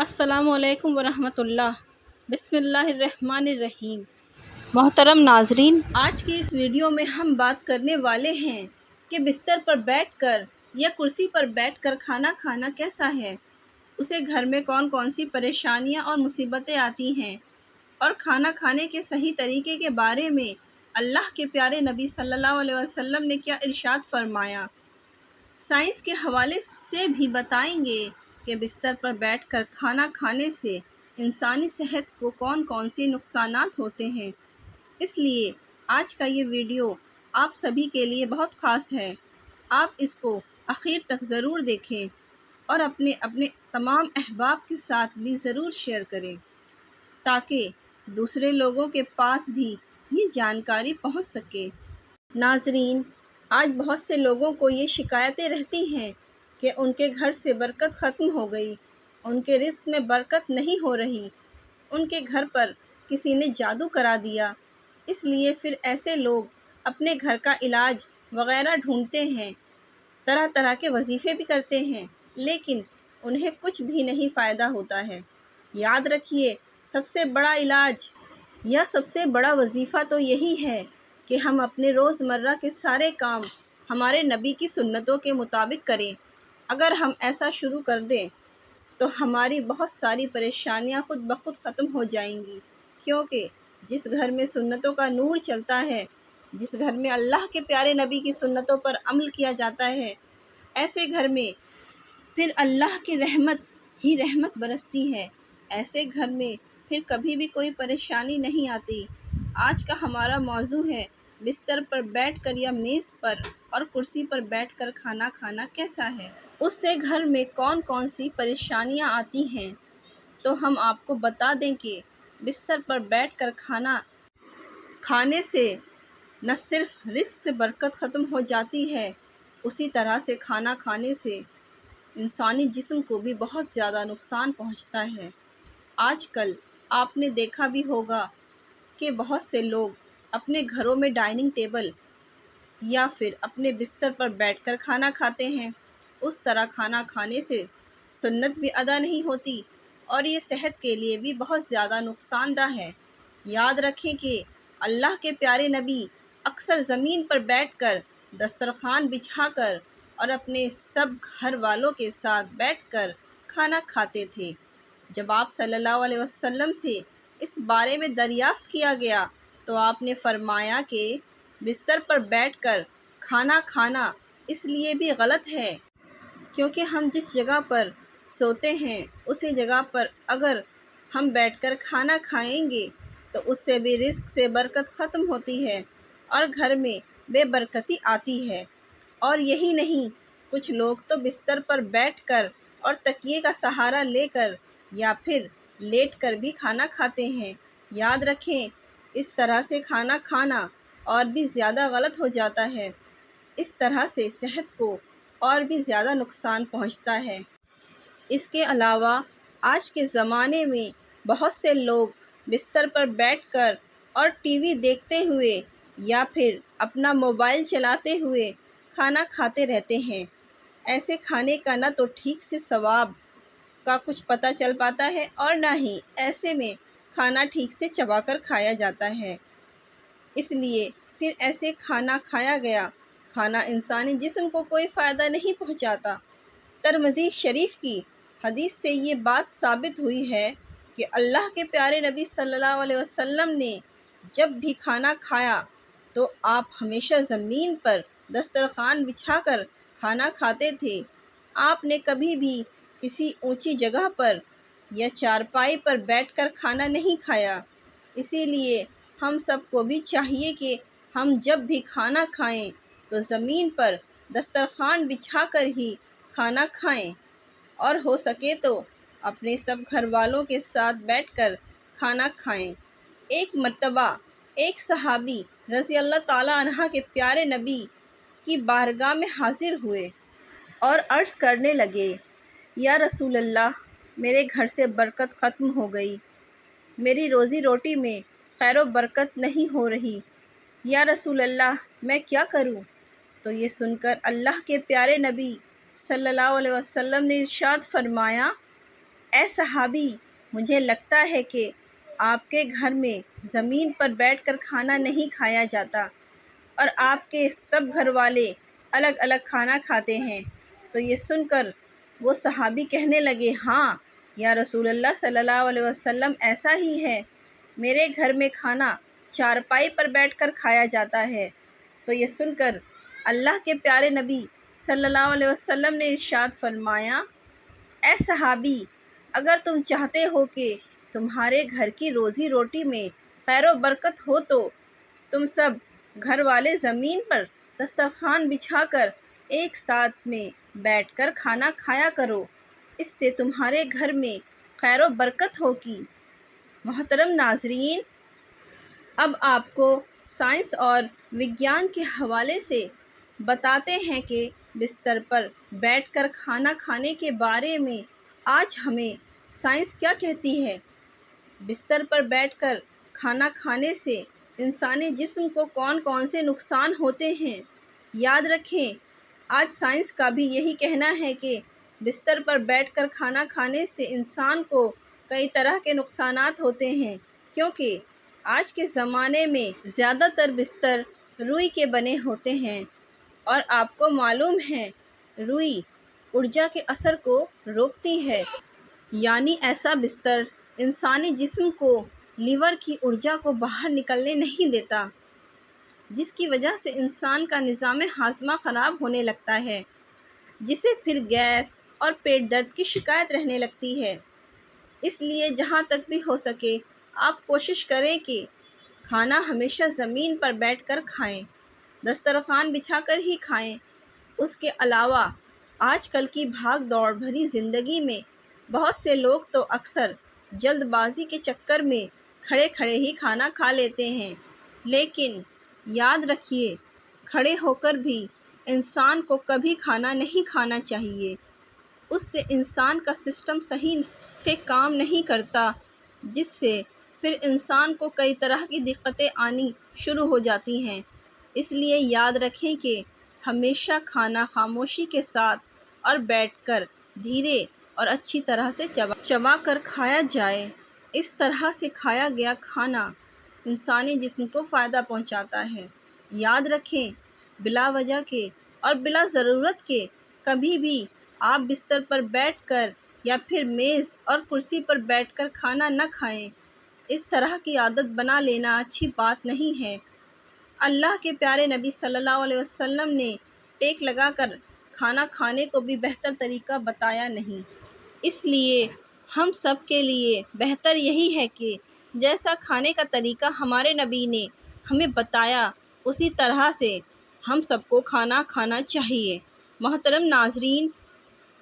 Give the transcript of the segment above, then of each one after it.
السلام علیکم ورحمۃ اللہ۔ بسم اللہ الرحمن الرحیم۔ محترم ناظرین، آج کی اس ویڈیو میں ہم بات کرنے والے ہیں کہ بستر پر بیٹھ کر یا کرسی پر بیٹھ کر کھانا کھانا کیسا ہے، اسے گھر میں کون کون سی پریشانیاں اور مصیبتیں آتی ہیں، اور کھانا کھانے کے صحیح طریقے کے بارے میں اللہ کے پیارے نبی صلی اللہ علیہ وسلم نے کیا ارشاد فرمایا۔ سائنس کے حوالے سے بھی بتائیں گے کہ بستر پر بیٹھ کر کھانا کھانے سے انسانی صحت کو کون کون سی نقصانات ہوتے ہیں۔ اس لیے آج کا یہ ویڈیو آپ سبھی کے لیے بہت خاص ہے۔ آپ اس کو آخر تک ضرور دیکھیں اور اپنے تمام احباب کے ساتھ بھی ضرور شیئر کریں تاکہ دوسرے لوگوں کے پاس بھی یہ جانکاری پہنچ سکے۔ ناظرین، آج بہت سے لوگوں کو یہ شکایتیں رہتی ہیں کہ ان کے گھر سے برکت ختم ہو گئی، ان کے رزق میں برکت نہیں ہو رہی، ان کے گھر پر کسی نے جادو کرا دیا۔ اس لیے پھر ایسے لوگ اپنے گھر کا علاج وغیرہ ڈھونڈتے ہیں، طرح طرح کے وظیفے بھی کرتے ہیں، لیکن انہیں کچھ بھی نہیں فائدہ ہوتا ہے۔ یاد رکھیے، سب سے بڑا علاج یا سب سے بڑا وظیفہ تو یہی ہے کہ ہم اپنے روزمرہ کے سارے کام ہمارے نبی کی سنتوں کے مطابق کریں۔ اگر ہم ایسا شروع کر دیں تو ہماری بہت ساری پریشانیاں خود بخود ختم ہو جائیں گی، کیونکہ جس گھر میں سنتوں کا نور چلتا ہے، جس گھر میں اللہ کے پیارے نبی کی سنتوں پر عمل کیا جاتا ہے، ایسے گھر میں پھر اللہ کی رحمت ہی رحمت برستی ہے۔ ایسے گھر میں پھر کبھی بھی کوئی پریشانی نہیں آتی۔ آج کا ہمارا موضوع ہے بستر پر بیٹھ کر یا میز پر اور کرسی پر بیٹھ کر کھانا کھانا کیسا ہے، اس سے گھر میں کون کون سی پریشانیاں آتی ہیں۔ تو ہم آپ کو بتا دیں کہ بستر پر بیٹھ کر کھانا کھانے سے نہ صرف رزق سے برکت ختم ہو جاتی ہے، اسی طرح سے کھانا کھانے سے انسانی جسم کو بھی بہت زیادہ نقصان پہنچتا ہے۔ آج کل آپ نے دیکھا بھی ہوگا کہ بہت سے لوگ اپنے گھروں میں ڈائننگ ٹیبل یا پھر اپنے بستر پر بیٹھ کر کھانا کھاتے ہیں۔ اس طرح کھانا کھانے سے سنت بھی ادا نہیں ہوتی اور یہ صحت کے لیے بھی بہت زیادہ نقصان دہ ہے۔ یاد رکھیں کہ اللہ کے پیارے نبی اکثر زمین پر بیٹھ کر دسترخوان بچھا کر اور اپنے سب گھر والوں کے ساتھ بیٹھ کر کھانا کھاتے تھے۔ جب آپ صلی اللہ علیہ وسلم سے اس بارے میں دریافت کیا گیا تو آپ نے فرمایا کہ بستر پر بیٹھ کر کھانا کھانا اس لیے بھی غلط ہے کیونکہ ہم جس جگہ پر سوتے ہیں اسی جگہ پر اگر ہم بیٹھ کر کھانا کھائیں گے تو اس سے بھی رزق سے برکت ختم ہوتی ہے اور گھر میں بے برکتی آتی ہے۔ اور یہی نہیں، کچھ لوگ تو بستر پر بیٹھ کر اور تکیے کا سہارا لے کر یا پھر لیٹ کر بھی کھانا کھاتے ہیں۔ یاد رکھیں، اس طرح سے کھانا کھانا اور بھی زیادہ غلط ہو جاتا ہے۔ اس طرح سے صحت کو اور بھی زیادہ نقصان پہنچتا ہے۔ اس کے علاوہ آج کے زمانے میں بہت سے لوگ بستر پر بیٹھ کر اور ٹی وی دیکھتے ہوئے یا پھر اپنا موبائل چلاتے ہوئے کھانا کھاتے رہتے ہیں۔ ایسے کھانے کا نہ تو ٹھیک سے ثواب کا کچھ پتہ چل پاتا ہے اور نہ ہی ایسے میں کھانا ٹھیک سے چبا کر کھایا جاتا ہے۔ اس لیے پھر ایسے کھانا کھایا گیا کھانا انسانی جسم کو کوئی فائدہ نہیں پہنچاتا۔ ترمذی شریف کی حدیث سے یہ بات ثابت ہوئی ہے کہ اللہ کے پیارے نبی صلی اللہ علیہ وسلم نے جب بھی کھانا کھایا تو آپ ہمیشہ زمین پر دسترخوان بچھا کر کھانا کھاتے تھے۔ آپ نے کبھی بھی کسی اونچی جگہ پر یا چارپائی پر بیٹھ کر کھانا نہیں کھایا۔ اسی لیے ہم سب کو بھی چاہیے کہ ہم جب بھی کھانا کھائیں تو زمین پر دسترخوان بچھا کر ہی کھانا کھائیں اور ہو سکے تو اپنے سب گھر والوں کے ساتھ بیٹھ کر کھانا کھائیں۔ ایک مرتبہ ایک صحابی رضی اللہ تعالیٰ عنہ کے پیارے نبی کی بارگاہ میں حاضر ہوئے اور عرض کرنے لگے، یا رسول اللہ، میرے گھر سے برکت ختم ہو گئی، میری روزی روٹی میں خیر و برکت نہیں ہو رہی، یا رسول اللہ میں کیا کروں؟ تو یہ سن کر اللہ کے پیارے نبی صلی اللہ علیہ وسلم نے ارشاد فرمایا اے صحابی، مجھے لگتا ہے کہ آپ کے گھر میں زمین پر بیٹھ کر کھانا نہیں کھایا جاتا اور آپ کے سب گھر والے الگ الگ کھانا کھاتے ہیں۔ تو یہ سن کر وہ صحابی کہنے لگے، ہاں یا رسول اللہ صلی اللہ علیہ وسلم، ایسا ہی ہے، میرے گھر میں کھانا چارپائی پر بیٹھ کر کھایا جاتا ہے۔ تو یہ سن کر اللہ کے پیارے نبی صلی اللہ علیہ وسلم نے ارشاد فرمایا، اے صحابی، اگر تم چاہتے ہو کہ تمہارے گھر کی روزی روٹی میں خیر و برکت ہو تو تم سب گھر والے زمین پر دسترخوان بچھا کر ایک ساتھ میں بیٹھ کر کھانا کھایا کرو، اس سے تمہارے گھر میں خیر و برکت ہوگی۔ محترم ناظرین، اب آپ کو سائنس اور وگیان کے حوالے سے بتاتے ہیں کہ بستر پر بیٹھ کر کھانا کھانے کے بارے میں آج ہمیں سائنس کیا کہتی ہے۔ بستر پر بیٹھ کر کھانا کھانے سے انسانی جسم کو کون کون سے نقصان ہوتے ہیں، یاد رکھیں، آج سائنس کا بھی یہی کہنا ہے کہ بستر پر بیٹھ کر کھانا کھانے سے انسان کو کئی طرح کے نقصانات ہوتے ہیں، کیونکہ آج کے زمانے میں زیادہ تر بستر روئی کے بنے ہوتے ہیں اور آپ کو معلوم ہے روئی ارجا کے اثر کو روکتی ہے، یعنی ایسا بستر انسانی جسم کو لیور کی ارجا کو باہر نکلنے نہیں دیتا، جس کی وجہ سے انسان کا نظام ہاضمہ خراب ہونے لگتا ہے، جسے پھر گیس اور پیٹ درد کی شکایت رہنے لگتی ہے۔ اس لیے جہاں تک بھی ہو سکے آپ کوشش کریں کہ کھانا ہمیشہ زمین پر بیٹھ کر کھائیں، دسترخوان بچھا کر ہی کھائیں۔ اس کے علاوہ آج کل کی بھاگ دوڑ بھری زندگی میں بہت سے لوگ تو اکثر جلد بازی کے چکر میں کھڑے کھڑے ہی کھانا کھا لیتے ہیں، لیکن یاد رکھیے کھڑے ہو کر بھی انسان کو کبھی کھانا نہیں کھانا چاہیے، اس سے انسان کا سسٹم صحیح سے کام نہیں کرتا، جس سے پھر انسان کو کئی طرح کی دقتیں آنی شروع ہو جاتی ہیں۔ اس لیے یاد رکھیں کہ ہمیشہ کھانا خاموشی کے ساتھ اور بیٹھ کر دھیرے اور اچھی طرح سے چبا کر کھایا جائے۔ اس طرح سے کھایا گیا کھانا انسانی جسم کو فائدہ پہنچاتا ہے۔ یاد رکھیں، بلا وجہ کے اور بلا ضرورت کے کبھی بھی آپ بستر پر بیٹھ کر یا پھر میز اور کرسی پر بیٹھ کر کھانا نہ کھائیں۔ اس طرح کی عادت بنا لینا اچھی بات نہیں ہے۔ اللہ کے پیارے نبی صلی اللہ علیہ وسلم نے ٹیک لگا کر کھانا کھانے کو بھی بہتر طریقہ بتایا نہیں۔ اس لیے ہم سب کے لیے بہتر یہی ہے کہ جیسا کھانے کا طریقہ ہمارے نبی نے ہمیں بتایا اسی طرح سے ہم سب کو کھانا کھانا چاہیے۔ محترم ناظرین،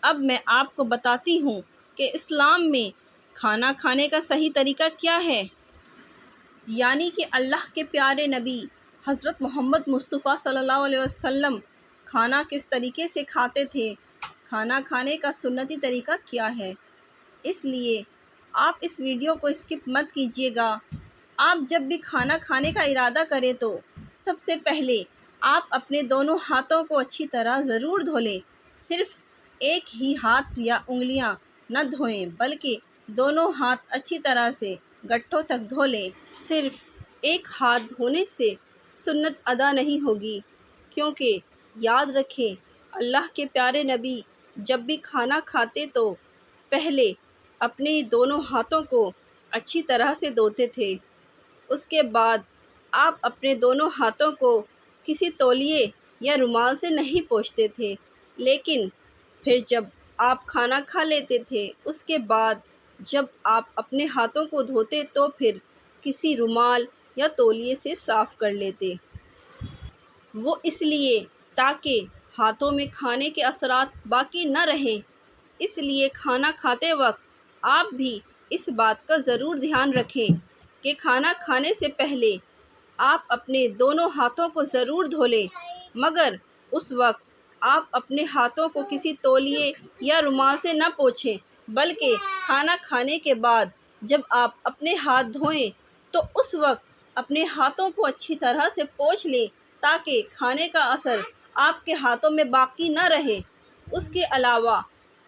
اب میں آپ کو بتاتی ہوں کہ اسلام میں کھانا کھانے کا صحیح طریقہ کیا ہے، یعنی کہ اللہ کے پیارے نبی حضرت محمد مصطفیٰ صلی اللہ علیہ وسلم کھانا کس طریقے سے کھاتے تھے، کھانا کھانے کا سنتی طریقہ کیا ہے۔ اس لیے آپ اس ویڈیو کو اسکپ مت کیجیے گا۔ آپ جب بھی کھانا کھانے کا ارادہ کریں تو سب سے پہلے آپ اپنے دونوں ہاتھوں کو اچھی طرح ضرور دھو لیں۔ صرف ایک ہی ہاتھ یا انگلیاں نہ دھوئیں، بلکہ دونوں ہاتھ اچھی طرح سے گٹھوں تک دھو لیں۔ صرف ایک ہاتھ دھونے سے سنت ادا نہیں ہوگی، کیونکہ یاد رکھیں اللہ کے پیارے نبی جب بھی کھانا کھاتے تو پہلے اپنے دونوں ہاتھوں کو اچھی طرح سے دھوتے تھے، اس کے بعد آپ اپنے دونوں ہاتھوں کو کسی تولیے یا رومال سے نہیں پوچھتے تھے، لیکن پھر جب آپ کھانا کھا لیتے تھے اس کے بعد جب آپ اپنے ہاتھوں کو دھوتے تو پھر کسی رومال یا تولیے سے صاف کر لیتے۔ وہ اس لیے تاکہ ہاتھوں میں کھانے کے اثرات باقی نہ رہیں۔ اس لیے کھانا کھاتے وقت آپ بھی اس بات کا ضرور دھیان رکھیں کہ کھانا کھانے سے پہلے آپ اپنے دونوں ہاتھوں کو ضرور دھو لیں، مگر اس وقت آپ اپنے ہاتھوں کو کسی تولیے یا رومال سے نہ پوچھیں، بلکہ کھانا کھانے کے بعد جب آپ اپنے ہاتھ دھوئیں تو اس وقت اپنے ہاتھوں کو اچھی طرح سے پوچھ لیں تاکہ کھانے کا اثر آپ کے ہاتھوں میں باقی نہ رہے۔ اس کے علاوہ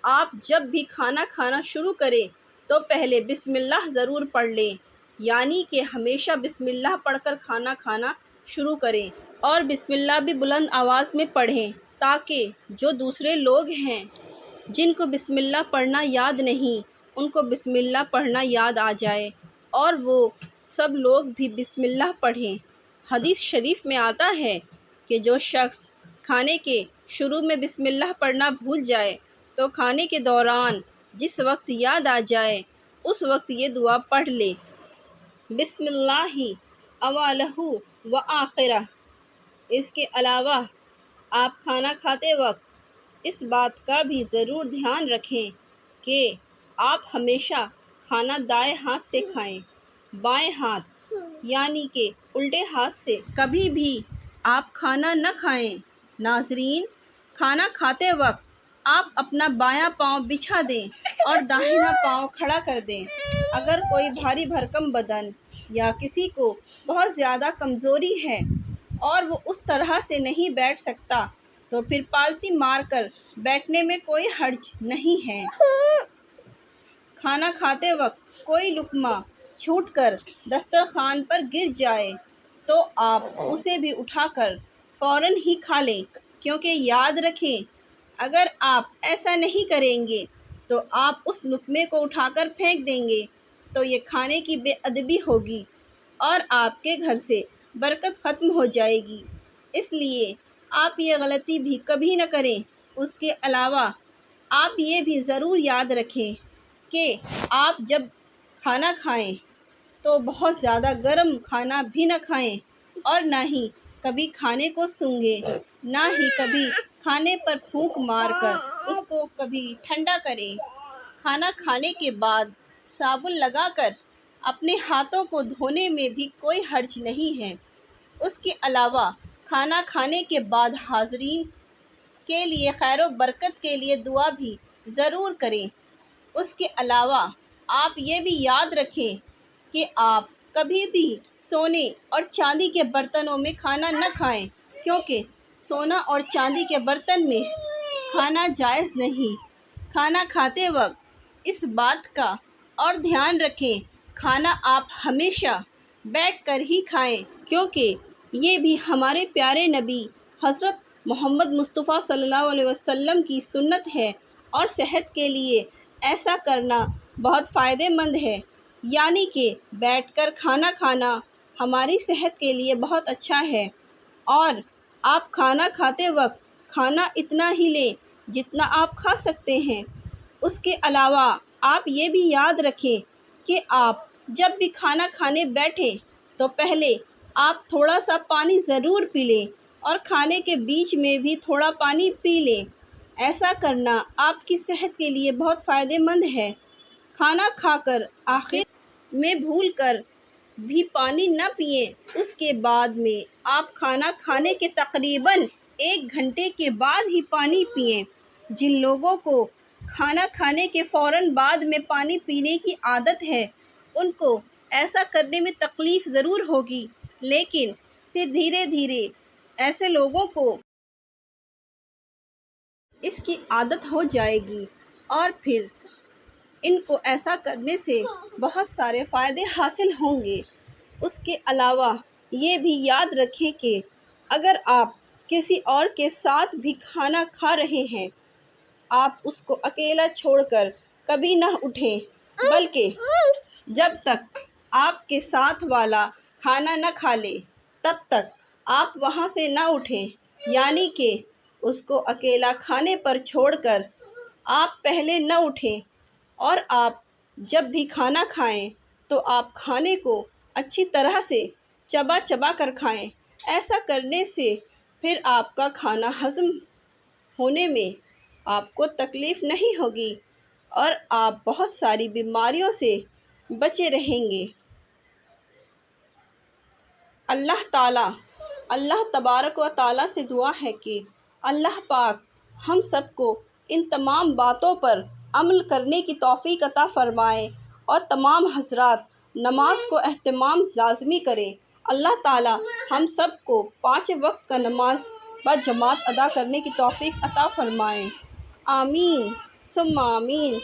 آپ جب بھی کھانا کھانا شروع کریں تو پہلے بسم اللہ ضرور پڑھ لیں، یعنی کہ ہمیشہ بسم اللہ پڑھ کر کھانا کھانا شروع کریں، اور بسم اللہ بھی بلند آواز میں پڑھیں تاکہ جو دوسرے لوگ ہیں جن کو بسم اللہ پڑھنا یاد نہیں، ان کو بسم اللہ پڑھنا یاد آ جائے اور وہ سب لوگ بھی بسم اللہ پڑھیں۔ حدیث شریف میں آتا ہے کہ جو شخص کھانے کے شروع میں بسم اللہ پڑھنا بھول جائے تو کھانے کے دوران جس وقت یاد آ جائے اس وقت یہ دعا پڑھ لے، بسم اللہ اولہ و آخرہ۔ اس کے علاوہ آپ کھانا کھاتے وقت اس بات کا بھی ضرور دھیان رکھیں کہ آپ ہمیشہ کھانا دائیں ہاتھ سے کھائیں، بائیں ہاتھ یعنی کہ الٹے ہاتھ سے کبھی بھی آپ کھانا نہ کھائیں۔ ناظرین، کھانا کھاتے وقت آپ اپنا بایاں پاؤں بچھا دیں اور داہنا پاؤں کھڑا کر دیں۔ اگر کوئی بھاری بھرکم بدن یا کسی کو بہت زیادہ کمزوری ہے اور وہ اس طرح سے نہیں بیٹھ سکتا تو پھر پالتی مار کر بیٹھنے میں کوئی حرج نہیں ہے۔ کھانا کھاتے وقت کوئی لقمہ چھوٹ کر دسترخوان پر گر جائے تو آپ اسے بھی اٹھا کر فوراً ہی کھا لیں، کیونکہ یاد رکھیں اگر آپ ایسا نہیں کریں گے تو آپ اس لقمے کو اٹھا کر پھینک دیں گے تو یہ کھانے کی بے ادبی ہوگی اور آپ کے گھر سے برکت ختم ہو جائے گی، اس لیے آپ یہ غلطی بھی کبھی نہ کریں۔ اس کے علاوہ آپ یہ بھی ضرور یاد رکھیں کہ آپ جب کھانا کھائیں تو بہت زیادہ گرم کھانا بھی نہ کھائیں اور نہ ہی کبھی کھانے کو سونگھیں، نہ ہی کبھی کھانے پر پھونک مار کر اس کو کبھی ٹھنڈا کریں۔ کھانا کھانے کے بعد صابن لگا کر اپنے ہاتھوں کو دھونے میں بھی کوئی حرج نہیں ہے۔ اس کے علاوہ کھانا کھانے کے بعد حاضرین کے لیے خیر و برکت کے لیے دعا بھی ضرور کریں۔ اس کے علاوہ آپ یہ بھی یاد رکھیں کہ آپ کبھی بھی سونے اور چاندی کے برتنوں میں کھانا نہ کھائیں، کیونکہ سونا اور چاندی کے برتن میں کھانا جائز نہیں۔ کھانا کھاتے وقت اس بات کا اور دھیان رکھیں کھانا آپ ہمیشہ بیٹھ کر ہی کھائیں، کیونکہ یہ بھی ہمارے پیارے نبی حضرت محمد مصطفیٰ صلی اللہ علیہ وسلم کی سنت ہے اور صحت کے لیے ایسا کرنا بہت فائدہ مند ہے، یعنی کہ بیٹھ کر کھانا کھانا ہماری صحت کے لیے بہت اچھا ہے۔ اور آپ کھانا کھاتے وقت کھانا اتنا ہی لیں جتنا آپ کھا سکتے ہیں۔ اس کے علاوہ آپ یہ بھی یاد رکھیں کہ آپ جب بھی کھانا کھانے بیٹھیں تو پہلے آپ تھوڑا سا پانی ضرور پی لیں اور کھانے کے بیچ میں بھی تھوڑا پانی پی لیں۔ ایسا کرنا آپ کی صحت کے لیے بہت فائدہ مند ہے۔ کھانا کھا کر آخر میں بھول کر بھی پانی نہ پئیں۔ اس کے بعد میں آپ کھانا کھانے کے تقریباً 1 گھنٹے کے بعد ہی پانی پئیں۔ جن لوگوں کو کھانا کھانے کے فوراً بعد میں پانی پینے کی عادت ہے ان کو ایسا کرنے میں تکلیف ضرور ہوگی، لیکن پھر دھیرے دھیرے ایسے لوگوں کو اس کی عادت ہو جائے گی اور پھر ان کو ایسا کرنے سے بہت سارے فائدے حاصل ہوں گے۔ اس کے علاوہ یہ بھی یاد رکھیں کہ اگر آپ کسی اور کے ساتھ بھی کھانا کھا رہے ہیں، آپ اس کو اکیلا چھوڑ کر کبھی نہ اٹھیں، بلکہ جب تک آپ کے ساتھ والا کھانا نہ کھا لے تب تک آپ وہاں سے نہ اٹھیں، یعنی کہ اس کو اکیلا کھانے پر چھوڑ کر آپ پہلے نہ اٹھیں، اور آپ جب بھی کھانا کھائیں تو آپ کھانے کو اچھی طرح سے چبا چبا کر کھائیں۔ ایسا کرنے سے پھر آپ کا کھانا ہضم ہونے میں آپ کو تکلیف نہیں ہوگی اور آپ بہت ساری بیماریوں سے بچے رہیں گے۔ اللہ تبارک و تعالیٰ سے دعا ہے کہ اللہ پاک ہم سب کو ان تمام باتوں پر عمل کرنے کی توفیق عطا فرمائے اور تمام حضرات نماز کو اہتمام لازمی کریں۔ اللہ تعالیٰ ہم سب کو 5 وقت کا نماز با جماعت ادا کرنے کی توفیق عطا فرمائے، آمین۔ ثم آمین۔